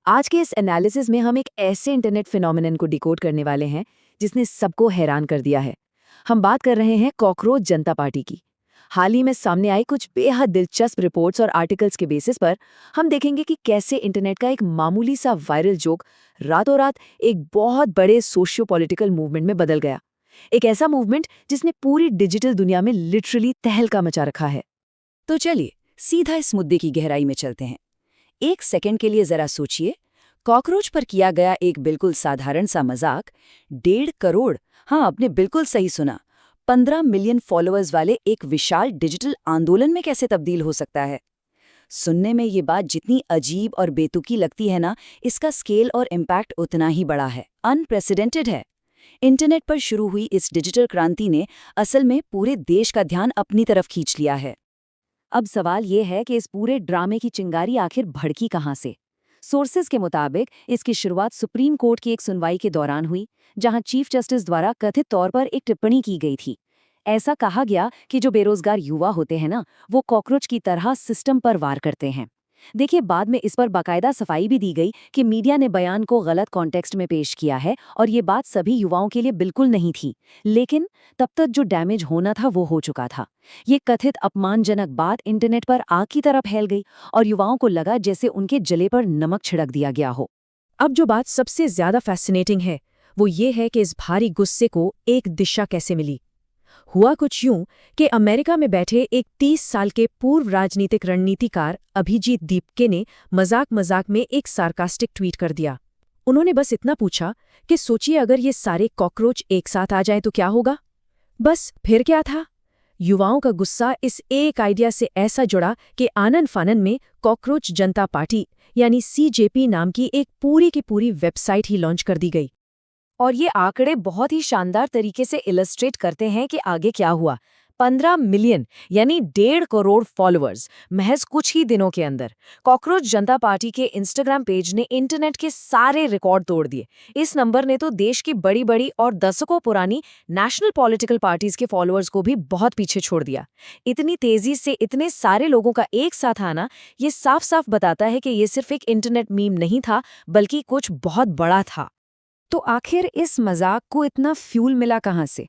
आज के इस एनालिसिस में हम एक ऐसे इंटरनेट फिनोमिनन को डिकोड करने वाले हैं जिसने सबको हैरान कर दिया है। हम बात कर रहे हैं कॉकरोच जनता पार्टी की। हाल ही में सामने आई कुछ बेहद दिलचस्प रिपोर्ट्स और आर्टिकल्स के बेसिस पर हम देखेंगे कि कैसे इंटरनेट का एक मामूली सा वायरल जोक रातों रात एक बहुत बड़े सोशियो पॉलिटिकल मूवमेंट में बदल गया। एक ऐसा मूवमेंट जिसने पूरी डिजिटल दुनिया में लिटरली तहलका मचा रखा है। तो चलिए सीधा इस मुद्दे की गहराई में चलते हैं। एक सेकंड के लिए जरा सोचिए, कॉकरोच पर किया गया एक बिल्कुल साधारण सा मजाक 1.5 करोड़, हाँ आपने बिल्कुल सही सुना, 15 मिलियन फॉलोअर्स वाले एक विशाल डिजिटल आंदोलन में कैसे तब्दील हो सकता है। सुनने में ये बात जितनी अजीब और बेतुकी लगती है ना, इसका स्केल और इम्पैक्ट उतना ही बड़ा है, अनप्रेसिडेंटेड है। इंटरनेट पर शुरू हुई इस डिजिटल क्रांति ने असल में पूरे देश का ध्यान अपनी तरफ खींच लिया है। अब सवाल ये है कि इस पूरे ड्रामे की चिंगारी आखिर भड़की कहाँ से। सोर्सेज के मुताबिक इसकी शुरुआत सुप्रीम कोर्ट की एक सुनवाई के दौरान हुई, जहां चीफ जस्टिस द्वारा कथित तौर पर एक टिप्पणी की गई थी। ऐसा कहा गया कि जो बेरोजगार युवा होते हैं ना, वो कॉकरोच की तरह सिस्टम पर वार करते हैं। देखिए, बाद में इस पर बाकायदा सफाई भी दी गई कि मीडिया ने बयान को गलत कॉन्टेक्स्ट में पेश किया है और ये बात सभी युवाओं के लिए बिल्कुल नहीं थी। लेकिन तब तक जो डैमेज होना था वो हो चुका था। ये कथित अपमानजनक बात इंटरनेट पर आग की तरह फैल गई और युवाओं को लगा जैसे उनके जले पर नमक छिड़क दिया गया हो। अब जो बात सबसे ज्यादा फैसिनेटिंग है वो ये है कि इस भारी गुस्से को एक दिशा कैसे मिली। हुआ कुछ यूं कि अमेरिका में बैठे एक 30 साल के पूर्व राजनीतिक रणनीतिकार अभिजीत दीपके ने मजाक में एक सार्कास्टिक ट्वीट कर दिया। उन्होंने बस इतना पूछा कि सोचिए अगर ये सारे कॉकरोच एक साथ आ जाएं तो क्या होगा। बस फिर क्या था। युवाओं का गुस्सा इस एक आइडिया से ऐसा जुड़ा कि आनन फानन में कॉकरोच जनता पार्टी यानी CJP नाम की एक पूरी की पूरी वेबसाइट ही लॉन्च कर दी गई। और ये आंकड़े बहुत ही शानदार तरीके से इलस्ट्रेट करते हैं कि आगे क्या हुआ। 15 मिलियन यानी 1.5 करोड़ फॉलोअर्स महज कुछ ही दिनों के अंदर। कॉकरोच जनता पार्टी के इंस्टाग्राम पेज ने इंटरनेट के सारे रिकॉर्ड तोड़ दिए। इस नंबर ने तो देश की बड़ी बड़ी और दशकों पुरानी नेशनल पॉलिटिकल पार्टीज के फॉलोअर्स को भी बहुत पीछे छोड़ दिया। इतनी तेजी से इतने सारे लोगों का एक साथ आना, ये साफ साफ बताता है कि ये सिर्फ एक इंटरनेट मीम नहीं था, बल्कि कुछ बहुत बड़ा था। तो आखिर इस मजाक को इतना फ्यूल मिला कहाँ से?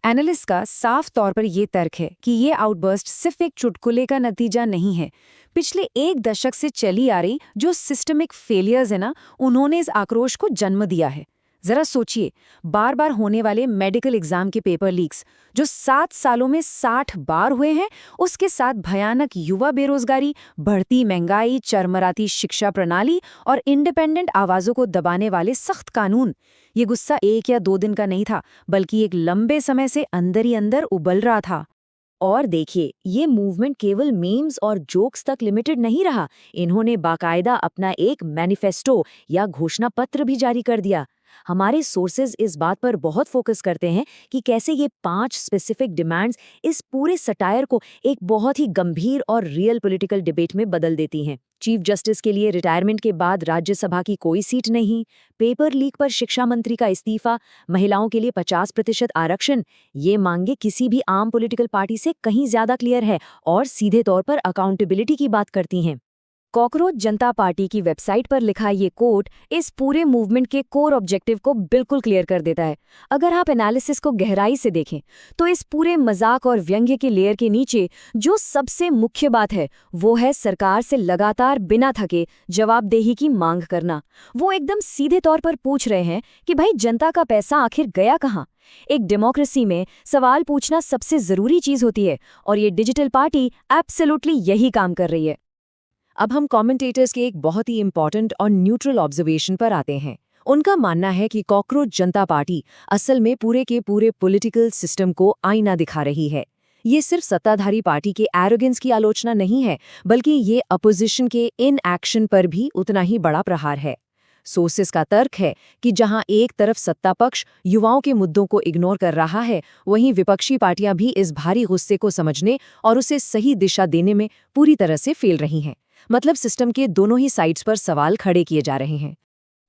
एनालिस्ट का साफ तौर पर यह तर्क है कि ये आउटबर्स्ट सिर्फ एक चुटकुले का नतीजा नहीं है। पिछले 1 दशक से चली आ रही जो सिस्टमिक फेलियर्स है ना, उन्होंने इस आक्रोश को जन्म दिया है। जरा सोचिए, बार बार होने वाले मेडिकल एग्जाम के पेपर लीक्स जो 7 सालों में 60 बार हुए हैं, उसके साथ भयानक युवा बेरोजगारी, बढ़ती महंगाई, चरमराती शिक्षा प्रणाली और इंडिपेंडेंट आवाजों को दबाने वाले सख्त कानून। ये गुस्सा 1 या 2 दिन का नहीं था, बल्कि एक लंबे समय से अंदर ही अंदर उबल रहा था। और देखिए, ये मूवमेंट केवल मीम्स और जोक्स तक लिमिटेड नहीं रहा। इन्होंने बाकायदा अपना एक मैनिफेस्टो या घोषणा पत्र भी जारी कर दिया। हमारे सोर्सेज इस बात पर बहुत फोकस करते हैं कि कैसे ये 5 स्पेसिफिक डिमांड्स इस पूरे सटायर को एक बहुत ही गंभीर और रियल पॉलिटिकल डिबेट में बदल देती हैं। चीफ जस्टिस के लिए रिटायरमेंट के बाद राज्यसभा की कोई सीट नहीं, पेपर लीक पर शिक्षा मंत्री का इस्तीफा, महिलाओं के लिए 50% आरक्षण। ये मांगे किसी भी आम पॉलिटिकल पार्टी से कहीं ज्यादा क्लियर है और सीधे तौर पर अकाउंटेबिलिटी की बात करती हैं। कॉकरोच जनता पार्टी की वेबसाइट पर लिखा ये कोट इस पूरे मूवमेंट के कोर ऑब्जेक्टिव को बिल्कुल क्लियर कर देता है। अगर आप एनालिसिस को गहराई से देखें तो इस पूरे मजाक और व्यंग्य के लेयर के नीचे जो सबसे मुख्य बात है वो है सरकार से लगातार बिना थके जवाबदेही की मांग करना। वो एकदम सीधे तौर पर पूछ रहे हैं कि भाई, जनता का पैसा आखिर गया कहाँ। एक डेमोक्रेसी में सवाल पूछना सबसे जरूरी चीज होती है और ये डिजिटल पार्टी एब्सोल्युटली यही काम कर रही है। अब हम कमेंटेटर्स के एक बहुत ही इंपॉर्टेंट और न्यूट्रल ऑब्जर्वेशन पर आते हैं। उनका मानना है कि कॉकरोच जनता पार्टी असल में पूरे के पूरे पॉलिटिकल सिस्टम को आईना दिखा रही है। ये सिर्फ सत्ताधारी पार्टी के एरोगेंस की आलोचना नहीं है, बल्कि ये अपोजिशन के इनएक्शन पर भी उतना ही बड़ा प्रहार है। सोर्सेस का तर्क है कि जहां एक तरफ सत्ता पक्ष युवाओं के मुद्दों को इग्नोर कर रहा है, वहीं विपक्षी पार्टियां भी इस भारी गुस्से को समझने और उसे सही दिशा देने में पूरी तरह से फेल रही हैं। मतलब सिस्टम के दोनों ही साइड्स पर सवाल खड़े किए जा रहे हैं।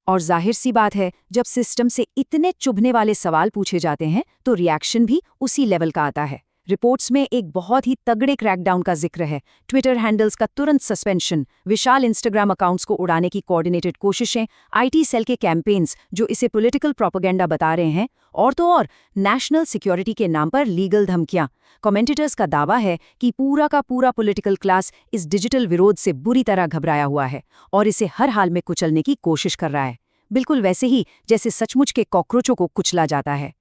और जाहिर सी बात है, जब सिस्टम से इतने चुभने वाले सवाल पूछे जाते हैं तो रिएक्शन भी उसी लेवल का आता है। रिपोर्ट्स में एक बहुत ही तगड़े क्रैकडाउन का जिक्र है। ट्विटर हैंडल्स का तुरंत सस्पेंशन, विशाल इंस्टाग्राम अकाउंट्स को उड़ाने की कोऑर्डिनेटेड कोशिशें, आईटी सेल के कैंपेन्स जो इसे पॉलिटिकल प्रोपेगेंडा बता रहे हैं, और तो और नेशनल सिक्योरिटी के नाम पर लीगल धमकियां। कमेंटेटर्स का दावा है कि पूरा का पूरा पॉलिटिकल क्लास इस डिजिटल विरोध से बुरी तरह घबराया हुआ है और इसे हर हाल में कुचलने की कोशिश कर रहा है, बिल्कुल वैसे ही जैसे सचमुच के कॉकरोचों को कुचला जाता है।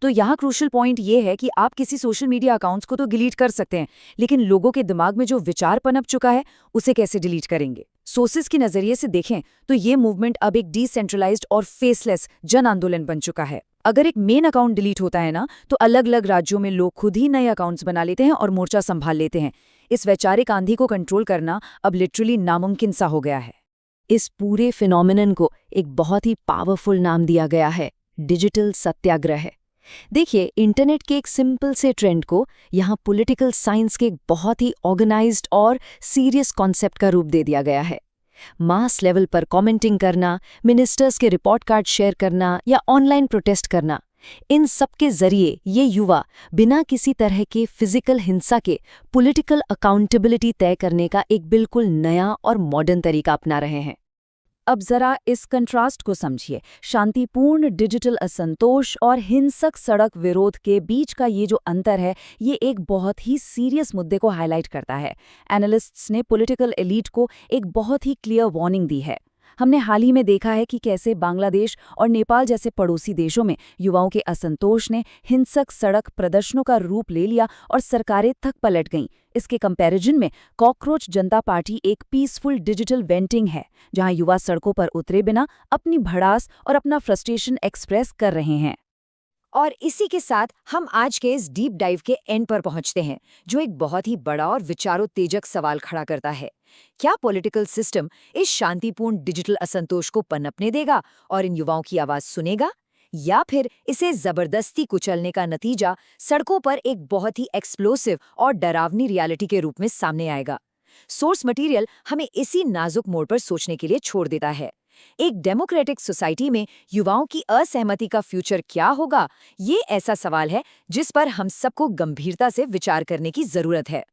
तो यहाँ क्रूशल पॉइंट ये है कि आप किसी सोशल मीडिया अकाउंट्स को तो डिलीट कर सकते हैं, लेकिन लोगों के दिमाग में जो विचार पनप चुका है उसे कैसे डिलीट करेंगे। सोर्सेज के नजरिए से देखें तो ये मूवमेंट अब एक डिसेंट्रलाइज्ड और फेसलेस जन आंदोलन बन चुका है। अगर एक मेन अकाउंट डिलीट होता है ना, तो अलग अलग राज्यों में लोग खुद ही नए अकाउंट्स बना लेते हैं और मोर्चा संभाल लेते हैं। इस वैचारिक आंधी को कंट्रोल करना अब लिटरली नामुमकिन सा हो गया है। इस पूरे फिनोमिनन को एक बहुत ही पावरफुल नाम दिया गया है, डिजिटल सत्याग्रह। देखिए, इंटरनेट के एक सिंपल से ट्रेंड को यहाँ पॉलिटिकल साइंस के एक बहुत ही ऑर्गेनाइज्ड और सीरियस कॉन्सेप्ट का रूप दे दिया गया है। मास लेवल पर कमेंटिंग करना, मिनिस्टर्स के रिपोर्ट कार्ड शेयर करना या ऑनलाइन प्रोटेस्ट करना, इन सब के जरिए ये युवा बिना किसी तरह के फिजिकल हिंसा के पॉलिटिकल अकाउंटेबिलिटी तय करने का एक बिल्कुल नया और मॉडर्न तरीका अपना रहे हैं। अब जरा इस कंट्रास्ट को समझिए। शांतिपूर्ण डिजिटल असंतोष और हिंसक सड़क विरोध के बीच का ये जो अंतर है, ये एक बहुत ही सीरियस मुद्दे को हाईलाइट करता है। एनालिस्ट्स ने पॉलिटिकल एलीट को एक बहुत ही क्लियर वार्निंग दी है। हमने हाल ही में देखा है कि कैसे बांग्लादेश और नेपाल जैसे पड़ोसी देशों में युवाओं के असंतोष ने हिंसक सड़क प्रदर्शनों का रूप ले लिया और सरकारें थक पलट गईं। इसके कंपैरिजन में कॉकरोच जनता पार्टी एक पीसफुल डिजिटल वेंटिंग है, जहां युवा सड़कों पर उतरे बिना अपनी भड़ास और अपना फ्रस्ट्रेशन एक्सप्रेस कर रहे हैं। और इसी के साथ हम आज के इस डीप डाइव के एंड पर पहुंचते हैं, जो एक बहुत ही बड़ा और विचारोत्तेजक सवाल खड़ा करता है। क्या पॉलिटिकल सिस्टम इस शांतिपूर्ण डिजिटल असंतोष को पनपने देगा और इन युवाओं की आवाज सुनेगा, या फिर इसे जबरदस्ती कुचलने का नतीजा सड़कों पर एक बहुत ही एक्सप्लोसिव और डरावनी रियलिटी के रूप में सामने आएगा? सोर्स मटेरियल हमें इसी नाजुक मोड़ पर सोचने के लिए छोड़ देता है। एक डेमोक्रेटिक सोसाइटी में युवाओं की असहमति का फ्यूचर क्या होगा, ये ऐसा सवाल है जिस पर हम सबको गंभीरता से विचार करने की जरूरत है।